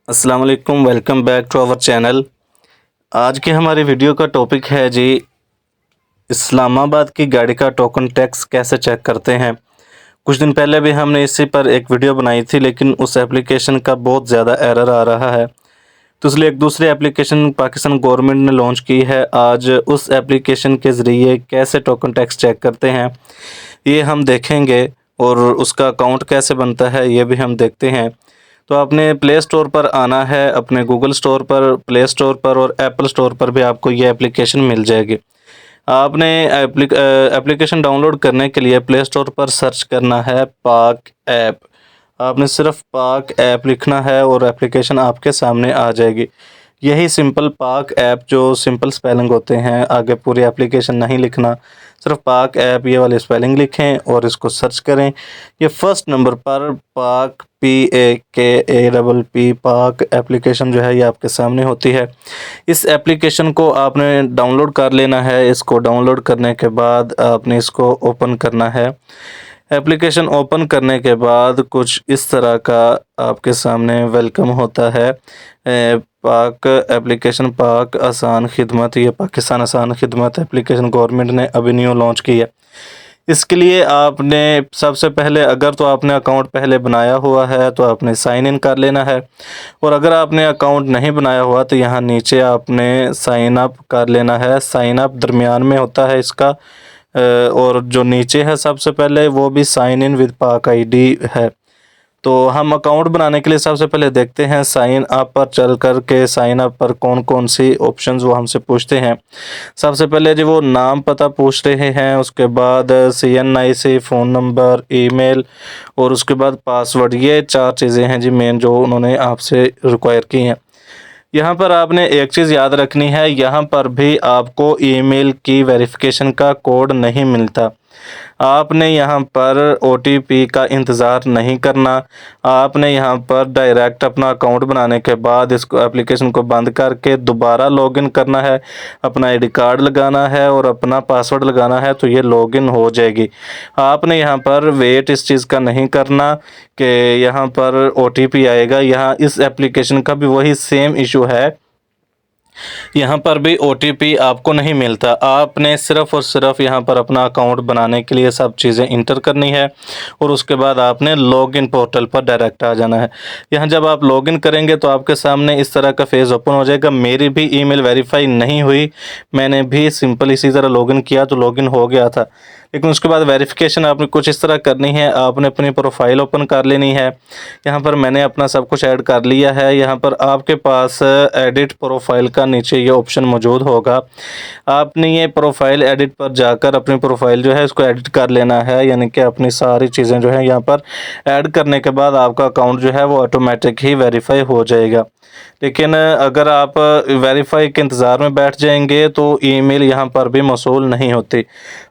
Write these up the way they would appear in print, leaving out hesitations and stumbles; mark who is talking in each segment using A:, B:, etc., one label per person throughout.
A: अस्सलाम वालेकुम, welcome back to our channel. आज की हमारी वीडियो का टॉपिक है जी, इस्लामाबाद की गाड़ी का टोकन टैक्स कैसे चेक करते हैं। कुछ दिन पहले भी हमने इसी पर एक वीडियो बनाई थी, लेकिन उस एप्लीकेशन का बहुत ज़्यादा एरर आ रहा है, तो इसलिए एक दूसरी एप्लीकेशन पाकिस्तान गवर्नमेंट ने लॉन्च की है। आज उस एप्लीकेशन के ज़रिए कैसे टोकन टैक्स चेक करते हैं ये हम देखेंगे, और उसका अकाउंट कैसे बनता है ये भी हम देखते हैं। तो आपने प्ले स्टोर पर आना है, अपने गूगल स्टोर पर, प्ले स्टोर पर और एप्पल स्टोर पर भी आपको ये एप्लीकेशन मिल जाएगी। आपने एप्लीकेशन डाउनलोड करने के लिए प्ले स्टोर पर सर्च करना है पाक ऐप। आपने सिर्फ पाक ऐप लिखना है और एप्लीकेशन आपके सामने आ जाएगी। यही सिंपल पाक ऐप, जो सिंपल स्पेलिंग होते हैं, आगे पूरी एप्लीकेशन नहीं लिखना, सिर्फ पाक ऐप ये वाली स्पेलिंग लिखें और इसको सर्च करें। ये फर्स्ट नंबर पर पाक PAKAPP पाक एप्लीकेशन जो है ये आपके सामने होती है। इस एप्लीकेशन को आपने डाउनलोड कर लेना है। इसको डाउनलोड करने के बाद आपने इसको ओपन करना है। एप्लीकेशन ओपन करने के बाद कुछ इस तरह का आपके सामने वेलकम होता है। पाक एप्लीकेशन, पाक आसान खिदमत, ये पाकिस्तान आसान खिदमत एप्लीकेशन गवर्नमेंट ने अभी न्यू लॉन्च की है। इसके लिए आपने सबसे पहले, अगर तो आपने अकाउंट पहले बनाया हुआ है तो आपने साइन इन कर लेना है, और अगर आपने अकाउंट नहीं बनाया हुआ तो यहाँ नीचे आपने साइन अप कर लेना है। साइन अप दरमियान में होता है इसका, और जो नीचे है सबसे पहले वो भी साइन इन विद पाक ID है। तो हम अकाउंट बनाने के लिए सबसे पहले देखते हैं साइन अप पर चल कर के, साइन अप पर कौन कौन सी ऑप्शंस वो हमसे पूछते हैं। सबसे पहले जी वो नाम पता पूछ रहे हैं, उसके बाद CNIC, फ़ोन नंबर, ईमेल, और उसके बाद पासवर्ड। ये 4 चीज़ें हैं जी मेन, जो उन्होंने आपसे रिक्वायर की हैं। यहाँ पर आपने एक चीज़ याद रखनी है, यहाँ पर भी आपको ईमेल की वेरिफिकेशन का कोड नहीं मिलता। आपने यहाँ पर OTP का इंतज़ार नहीं करना। आपने यहाँ पर डायरेक्ट अपना अकाउंट बनाने के बाद इसको, एप्लीकेशन को बंद करके दोबारा लॉगिन करना है, अपना ID कार्ड लगाना है और अपना पासवर्ड लगाना है, तो ये लॉगिन हो जाएगी। आपने यहाँ पर वेट इस चीज़ का नहीं करना कि यहाँ पर OTP आएगा। यहाँ इस एप्लीकेशन का भी वही सेम इशू है, यहाँ पर भी OTP आपको नहीं मिलता। आपने सिर्फ़ और सिर्फ यहाँ पर अपना अकाउंट बनाने के लिए सब चीज़ें इंटर करनी है, और उसके बाद आपने लॉगिन पोर्टल पर डायरेक्ट आ जाना है। यहाँ जब आप लॉगिन करेंगे तो आपके सामने इस तरह का फेज़ ओपन हो जाएगा। मेरी भी ईमेल वेरीफाई नहीं हुई, मैंने भी सिंपल इसी तरह लॉगिन किया तो लॉगिन हो गया था, लेकिन उसके बाद वेरिफिकेशन आपने कुछ इस तरह करनी है। आपने अपनी प्रोफाइल ओपन कर लेनी है। यहाँ पर मैंने अपना सब कुछ ऐड कर लिया है। यहाँ पर आपके पास एडिट प्रोफाइल का नीचे ये ऑप्शन मौजूद होगा। आपने ये प्रोफाइल एडिट पर जाकर अपनी प्रोफाइल जो है इसको एडिट कर लेना है, यानी कि अपनी सारी चीज़ें जो है यहाँ पर ऐड करने के बाद आपका अकाउंट जो है वो ऑटोमेटिक ही वेरीफाई हो जाएगा। लेकिन अगर आप वेरीफाई के इंतज़ार में बैठ जाएंगे तो ईमेल यहाँ पर भी मौसूल नहीं होती।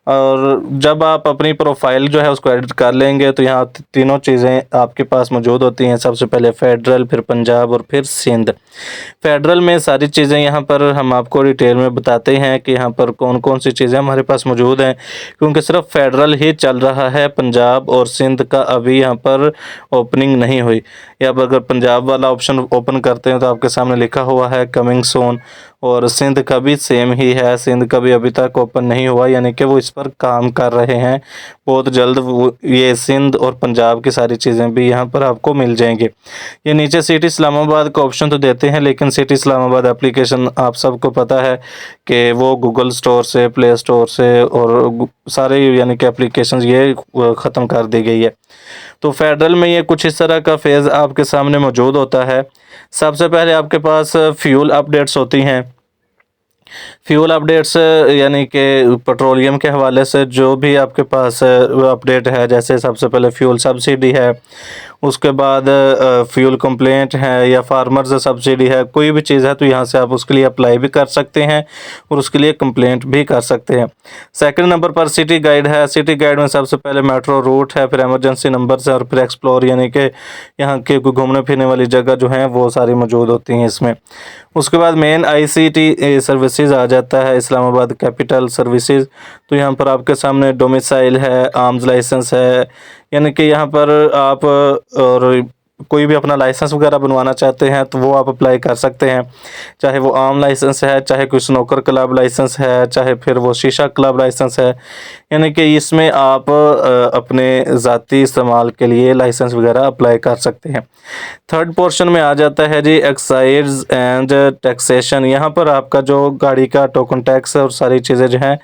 A: और जब आप अपनी प्रोफाइल जो है उसको एडिट कर लेंगे तो यहाँ तीनों चीज़ें आपके पास मौजूद होती हैं। सबसे पहले फेडरल, फिर पंजाब और फिर सिंध। फेडरल में सारी चीज़ें यहाँ पर हम आपको डिटेल में बताते हैं कि यहाँ पर कौन कौन सी चीज़ें हमारे पास मौजूद हैं, क्योंकि सिर्फ फेडरल ही चल रहा है, पंजाब और सिंध का अभी यहाँ पर ओपनिंग नहीं हुई। या अगर पंजाब वाला ऑप्शन ओपन करते हैं तो आपके सामने लिखा हुआ है कमिंग सून, और सिंध का भी सेम ही है, सिंध का भी अभी तक ओपन नहीं हुआ, यानी कि वो इस पर काम कर रहे हैं। बहुत जल्द वो ये सिंध और पंजाब की सारी चीज़ें भी यहाँ पर आपको मिल जाएंगी। ये नीचे सिटी इस्लामाबाद का ऑप्शन तो देते हैं, लेकिन सिटी इस्लामाबाद एप्लीकेशन आप सबको पता है कि वो गूगल स्टोर से, प्ले स्टोर से और सारे यानी कि एप्लीकेशन ये ख़त्म कर दी गई है। तो फेडरल में ये कुछ इस तरह का फेज़ आपके सामने मौजूद होता है। सबसे पहले आपके पास फ्यूल अपडेट्स होती हैं। फ्यूल अपडेट्स यानी कि पेट्रोलियम के हवाले से जो भी आपके पास अपडेट है, जैसे सबसे पहले फ्यूल सब्सिडी है, उसके बाद फ्यूल कंप्लेंट है, या फार्मर्स सब्सिडी है, कोई भी चीज़ है तो यहाँ से आप उसके लिए अप्लाई भी कर सकते हैं और उसके लिए कंप्लेंट भी कर सकते हैं। सेकंड नंबर पर सिटी गाइड है। सिटी गाइड में सबसे पहले मेट्रो रूट है, फिर इमरजेंसी नंबर्स है और फिर एक्सप्लोर, यानी कि यहाँ के घूमने फिरने वाली जगह जो हैं वो सारी मौजूद होती हैं इसमें। उसके बाद मेन ICT सर्विसेज आ जाता है, इस्लामाबाद कैपिटल सर्विसेज। तो यहाँ पर आपके सामने डोमिसाइल है, आर्म्स लाइसेंस है, यानी कि यहाँ पर आप और कोई भी अपना लाइसेंस वगैरह बनवाना चाहते हैं तो वो आप अप्लाई कर सकते हैं, चाहे वो आम लाइसेंस है, चाहे कोई स्नोकर क्लब लाइसेंस है, चाहे फिर वो शीशा क्लब लाइसेंस है। यानी कि इसमें आप अपने ज़ाती इस्तेमाल के लिए लाइसेंस वगैरह अप्लाई कर सकते हैं। थर्ड पोर्शन में आ जाता है जी एक्साइज एंड टैक्सेशन। यहाँ पर आपका जो गाड़ी का टोकन टैक्स और सारी चीज़ें जो हैं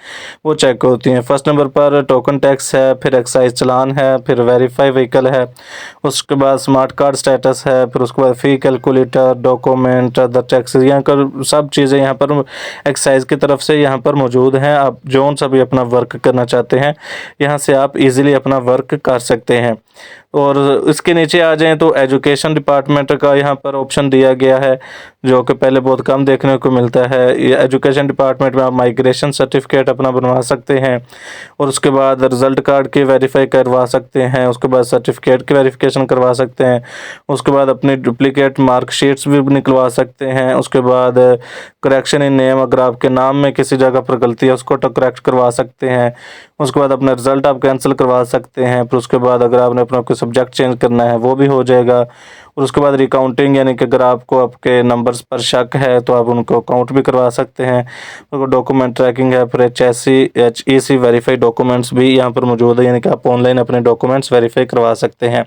A: वो चेक होती हैं। फर्स्ट नंबर पर टोकन टैक्स है, फिर एक्साइज चालान है, फिर वेरीफाई व्हीकल है, उसके बाद स्मार्ट कार्ड स्टेटस है, फिर उसके बाद फ़ी कैलकुलेटर, डॉक्यूमेंट, अदर टैक्सेस, यहाँ पर सब चीज़ें यहाँ पर एक्साइज की तरफ से यहाँ पर मौजूद हैं। आप जोन सा भी अपना वर्क करना चाहते हैं यहाँ से आप इजीली अपना वर्क कर सकते हैं। और इसके नीचे आ जाएं तो एजुकेशन डिपार्टमेंट का यहाँ पर ऑप्शन दिया गया है, जो कि पहले बहुत कम देखने को मिलता है। ये एजुकेशन डिपार्टमेंट में आप माइग्रेशन सर्टिफिकेट अपना बनवा सकते हैं, और उसके बाद रिज़ल्ट कार्ड की वेरीफाई करवा सकते हैं, उसके बाद सर्टिफिकेट की वेरिफिकेशन करवा सकते हैं, उसके बाद अपनी डुप्लीकेट मार्कशीट्स भी निकलवा सकते हैं, उसके बाद करेक्शन इन नेम, अगर आपके नाम में किसी जगह पर गलती है उसको तो करेक्ट करवा सकते हैं, उसके बाद अपना रिज़ल्ट आप कैंसिल करवा सकते हैं, फिर उसके बाद अगर आपने अपना कोई सब्जेक्ट चेंज करना है वो भी हो जाएगा। और उसके बाद रिकाउंटिंग, यानी कि अगर आपको आपके नंबर्स पर शक है तो आप उनको काउंट भी करवा सकते हैं। और डॉक्यूमेंट ट्रैकिंग है, फिर HEC वेरीफाई डॉक्यूमेंट्स भी यहाँ पर मौजूद है, यानी कि आप ऑनलाइन अपने डॉक्यूमेंट्स वेरीफाई करवा सकते हैं।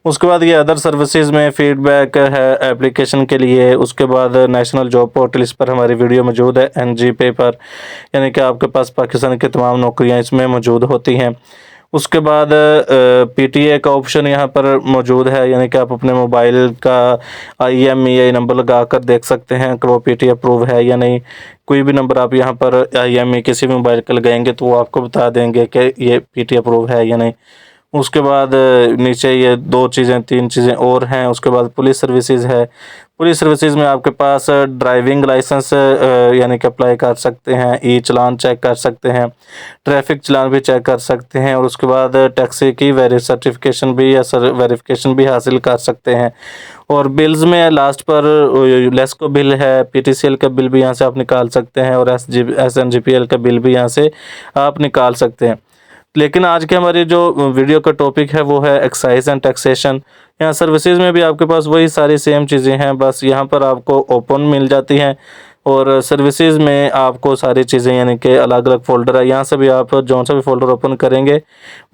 A: उसके बाद ये अदर सर्विसेज में फीडबैक है एप्लीकेशन के लिए। उसके बाद नेशनल जॉब पोर्टल, इस पर हमारी वीडियो मौजूद है NGP पर, यानी कि आपके पास पाकिस्तान की तमाम नौकरियां इसमें मौजूद होती हैं। उसके बाद PTA का ऑप्शन यहाँ पर मौजूद है, यानी कि आप अपने मोबाइल का IMEI नंबर लगा कर देख सकते हैं कि वो PTA अप्रूव है या नहीं। कोई भी नंबर आप यहाँ पर IMEI किसी भी मोबाइल का लगाएंगे तो वो आपको बता देंगे कि ये PTA अप्रूव है या नहीं। उसके बाद नीचे ये 2 चीज़ें 3 चीज़ें और हैं। उसके बाद पुलिस सर्विसेज है। पुलिस सर्विसेज में आपके पास ड्राइविंग लाइसेंस यानी कि अप्लाई कर सकते हैं, ई चालान चेक कर सकते हैं, ट्रैफिक चालान भी चेक कर सकते हैं, और उसके बाद टैक्सी की सर्टिफिकेशन भी या वेरिफिकेशन भी हासिल कर सकते हैं। और बिल्स में लास्ट पर लेस्को बिल है, PTCL का बिल भी यहाँ से आप निकाल सकते हैं, और SNGPL का बिल भी यहाँ से आप निकाल सकते हैं। लेकिन आज के हमारी जो वीडियो का टॉपिक है वो है एक्साइज एंड टैक्सेशन। यहाँ सर्विसेज में भी आपके पास वही सारी सेम चीज़ें हैं, बस यहाँ पर आपको ओपन मिल जाती हैं, और सर्विसेज में आपको सारी चीज़ें यानी कि अलग अलग फ़ोल्डर है। यहाँ से भी आप जो सा भी फ़ोल्डर ओपन करेंगे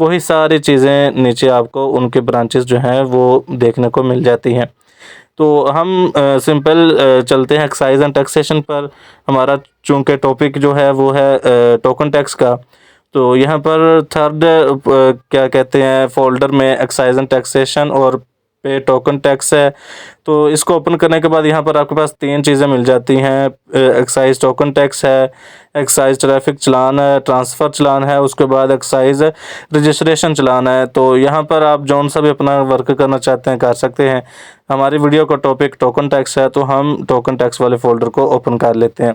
A: वही सारी चीज़ें नीचे आपको उनके ब्रांचेस जो हैं वो देखने को मिल जाती हैं। तो हम सिंपल चलते हैं एक्साइज एंड टैक्सेशन पर। हमारा चूँकि टॉपिक जो है वो है टोकन टैक्स का, तो यहाँ पर थर्ड क्या कहते हैं फ़ोल्डर में एक्साइज एंड टैक्सेशन और पे टोकन टैक्स है। तो इसको ओपन करने के बाद यहाँ पर आपके पास 3 चीज़ें मिल जाती हैं। एक्साइज टोकन टैक्स है, एक्साइज ट्रैफिक चालान है, ट्रांसफ़र चालान है, उसके बाद एक्साइज रजिस्ट्रेशन चालान है। तो यहाँ पर आप जौन सा भी अपना वर्क करना चाहते हैं कर सकते हैं। हमारी वीडियो का टॉपिक टोकन टैक्स है, तो हम टोकन टैक्स वाले फ़ोल्डर को ओपन कर लेते हैं।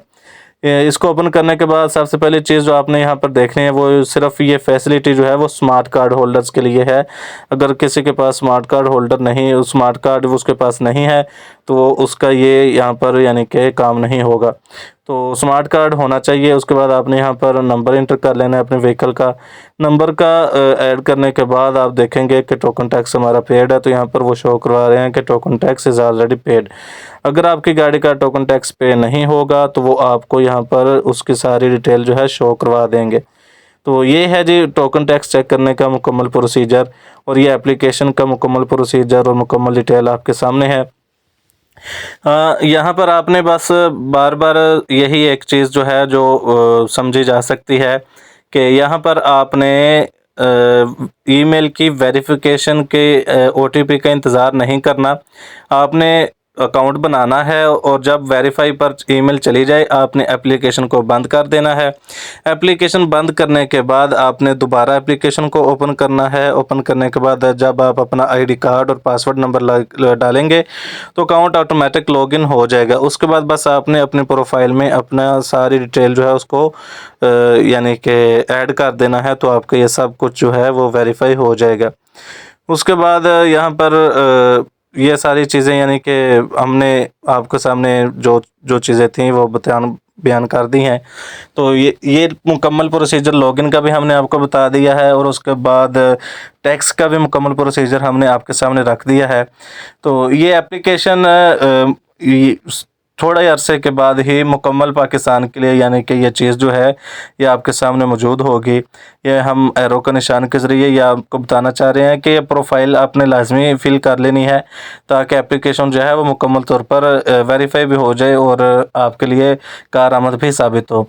A: इसको ओपन करने के बाद सबसे पहली चीज़ जो आपने यहाँ पर देखनी है वो सिर्फ ये फैसिलिटी जो है वो स्मार्ट कार्ड होल्डर्स के लिए है। अगर किसी के पास स्मार्ट कार्ड होल्डर नहीं, स्मार्ट कार्ड उसके पास नहीं है, तो उसका ये यहाँ पर यानी कि काम नहीं होगा। तो स्मार्ट कार्ड होना चाहिए। उसके बाद आपने यहाँ पर नंबर इंटर कर लेना है अपने व्हीकल का। नंबर का ऐड करने के बाद आप देखेंगे कि टोकन टैक्स हमारा पेड है, तो यहाँ पर वो शो करवा रहे हैं कि token tax is already paid. अगर आपकी गाड़ी का टोकन टैक्स पे नहीं होगा तो वो आपको यहाँ पर उसकी सारी डिटेल जो है शो करवा देंगे। तो ये है जी टोकन टैक्स चेक करने का मुकम्मल प्रोसीजर, और ये एप्लीकेशन का मुकम्मल प्रोसीजर और मुकम्मल डिटेल आपके सामने है। यहाँ पर आपने बस बार बार यही एक चीज़ जो है जो समझी जा सकती है कि यहाँ पर आपने ईमेल की वेरिफिकेशन के OTP का इंतज़ार नहीं करना। आपने अकाउंट बनाना है, और जब वेरीफाई पर ईमेल चली जाए आपने एप्लीकेशन को बंद कर देना है। एप्लीकेशन बंद करने के बाद आपने दोबारा एप्लीकेशन को ओपन करना है। ओपन करने के बाद जब आप अपना ID कार्ड और पासवर्ड नंबर डालेंगे तो अकाउंट ऑटोमेटिक लॉगिन हो जाएगा। उसके बाद बस आपने अपने प्रोफाइल में अपना सारी डिटेल जो है उसको यानी कि ऐड कर देना है, तो आपका ये सब कुछ जो है वो वेरीफाई हो जाएगा। उसके बाद यहाँ पर ये सारी चीज़ें यानी कि हमने आपके सामने जो जो चीज़ें थी वो बयान कर दी हैं। तो ये मुकम्मल प्रोसीजर लॉगिन का भी हमने आपको बता दिया है, और उसके बाद टैक्स का भी मुकम्मल प्रोसीजर हमने आपके सामने रख दिया है। तो ये एप्लीकेशन थोड़े अरसे के बाद ही मुकम्मल पाकिस्तान के लिए, यानी कि ये चीज़ जो है ये आपके सामने मौजूद होगी। ये हम एरो का निशान के ज़रिए ये आपको बताना चाह रहे हैं कि ये प्रोफाइल आपने लाजमी फ़िल कर लेनी है, ताकि एप्लीकेशन जो है वो मुकम्मल तौर पर वेरीफाई भी हो जाए और आपके लिए कारआमद भी साबित हो।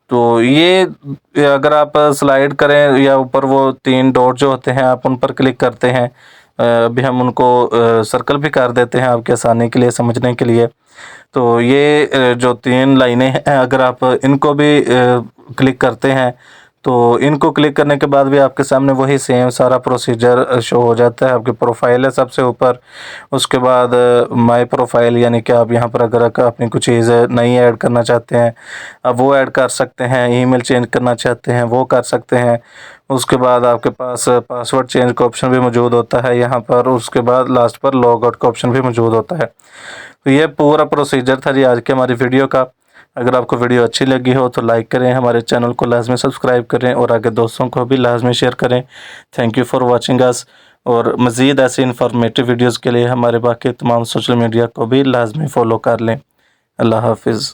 A: तो ये अगर आप स्लाइड करें या ऊपर वो 3 डॉट जो होते हैं आप उन पर क्लिक करते हैं, अभी हम उनको सर्कल भी कर देते हैं आपके आसानी के लिए समझने के लिए। तो ये जो 3 लाइनें हैं, अगर आप इनको भी क्लिक करते हैं, तो इनको क्लिक करने के बाद भी आपके सामने वही सेम सारा प्रोसीजर शो हो जाता है। आपकी प्रोफाइल है सबसे ऊपर, उसके बाद माय प्रोफाइल, यानी कि आप यहाँ पर अगर अपनी कुछ चीज़ नई ऐड करना चाहते हैं, अब वो ऐड कर सकते हैं। ईमेल चेंज करना चाहते हैं वो कर सकते हैं। उसके बाद आपके पास पासवर्ड चेंज का ऑप्शन भी मौजूद होता है यहाँ पर। उसके बाद लास्ट पर लॉग आउट का ऑप्शन भी मौजूद होता है। तो ये पूरा प्रोसीजर था जी आज की हमारी वीडियो का। अगर आपको वीडियो अच्छी लगी हो तो लाइक करें, हमारे चैनल को लाजमी सब्सक्राइब करें और आगे दोस्तों को भी लाजमी शेयर करें। Thank you for watching us, और मज़ीद ऐसी इंफॉर्मेटिव वीडियोज़ के लिए हमारे बाकी तमाम सोशल मीडिया को भी लाजमी फ़ॉलो कर लें। अल्लाह हाफिज़।